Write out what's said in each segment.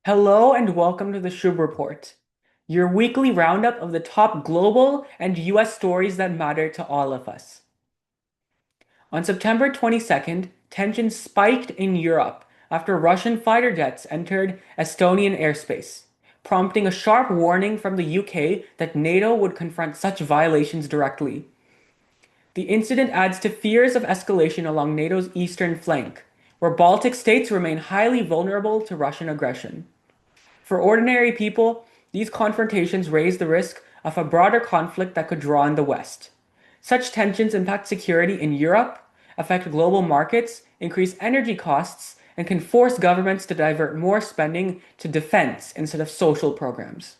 Hello and welcome to the Shubh Report, your weekly roundup of the top global and US stories that matter to all of us. On September 22nd, tensions spiked in Europe after Russian fighter jets entered Estonian airspace, prompting a sharp warning from the UK that NATO would confront such violations directly. The incident adds to fears of escalation along NATO's eastern flank, where Baltic states remain highly vulnerable to Russian aggression. For ordinary people, these confrontations raise the risk of a broader conflict that could draw in the West. Such tensions impact security in Europe, affect global markets, increase energy costs, and can force governments to divert more spending to defense instead of social programs.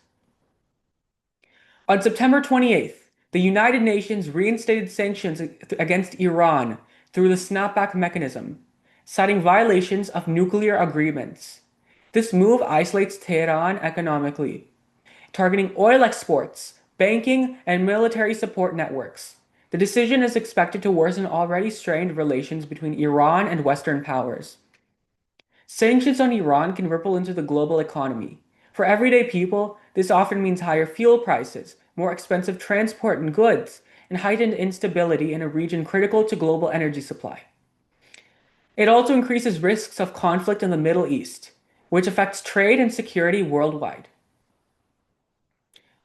On September 28th, the United Nations reinstated sanctions against Iran through the Snapback mechanism, citing violations of nuclear agreements. This move isolates Tehran economically, targeting oil exports, banking, and military support networks. The decision is expected to worsen already strained relations between Iran and Western powers. Sanctions on Iran can ripple into the global economy. For everyday people, this often means higher fuel prices, more expensive transport and goods, and heightened instability in a region critical to global energy supply. It also increases risks of conflict in the Middle East, which affects trade and security worldwide.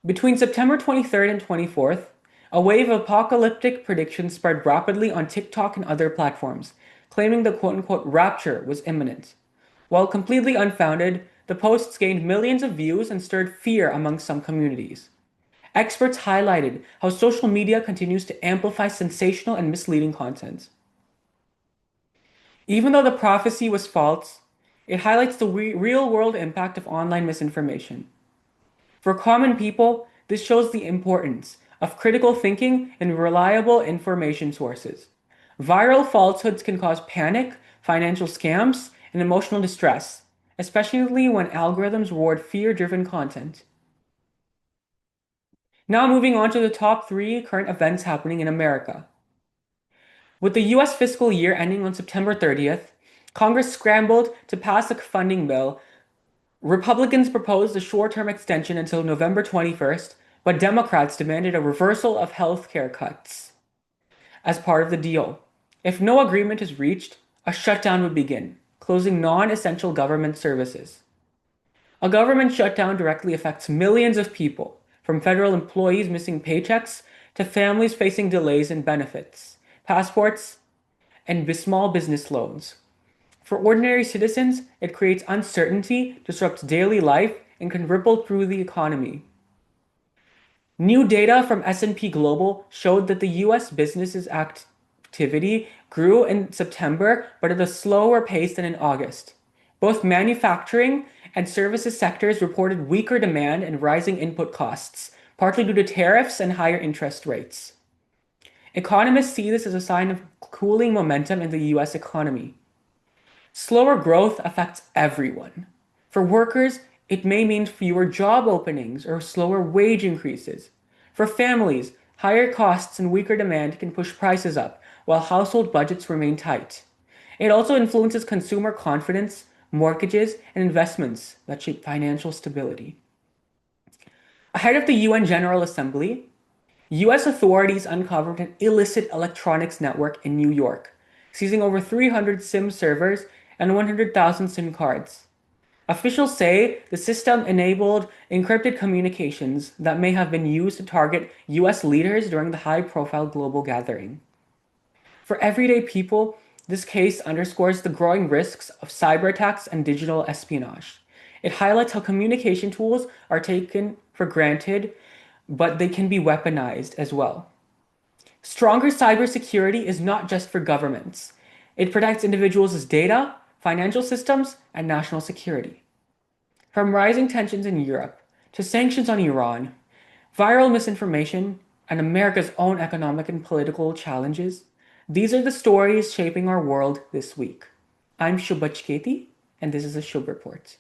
Between September 23rd and 24th, a wave of apocalyptic predictions spread rapidly on TikTok and other platforms, claiming the quote-unquote rapture was imminent. While completely unfounded, the posts gained millions of views and stirred fear among some communities. Experts highlighted how social media continues to amplify sensational and misleading content. Even though the prophecy was false, it highlights the real-world impact of online misinformation. For common people, this shows the importance of critical thinking and reliable information sources. Viral falsehoods can cause panic, financial scams, and emotional distress, especially when algorithms reward fear-driven content. Now moving on to the top three current events happening in America. With the US fiscal year ending on September 30th, Congress scrambled to pass a funding bill. Republicans proposed a short-term extension until November 21st, but Democrats demanded a reversal of health care cuts as part of the deal. If no agreement is reached, a shutdown would begin, closing non-essential government services. A government shutdown directly affects millions of people, from federal employees missing paychecks to families facing delays in benefits, passports, and small business loans. For ordinary citizens, it creates uncertainty, disrupts daily life, and can ripple through the economy. New data from S&P Global showed that the US businesses activity grew in September, but at a slower pace than in August. Both manufacturing and services sectors reported weaker demand and rising input costs, partly due to tariffs and higher interest rates. Economists see this as a sign of cooling momentum in the US economy. Slower growth affects everyone. For workers, it may mean fewer job openings or slower wage increases. For families, higher costs and weaker demand can push prices up, while household budgets remain tight. It also influences consumer confidence, mortgages, and investments that shape financial stability. Ahead of the UN General Assembly, US authorities uncovered an illicit electronics network in New York, seizing over 300 SIM servers and 100,000 SIM cards. Officials say the system enabled encrypted communications that may have been used to target US leaders during the high-profile global gathering. For everyday people, this case underscores the growing risks of cyber attacks and digital espionage. It highlights how communication tools are taken for granted, but they can be weaponized as well. Stronger cybersecurity is not just for governments. It protects individuals' data, financial systems, and national security. From rising tensions in Europe to sanctions on Iran, viral misinformation, and America's own economic and political challenges, these are the stories shaping our world this week. I'm Shubh Report, and this is a Shubh Report.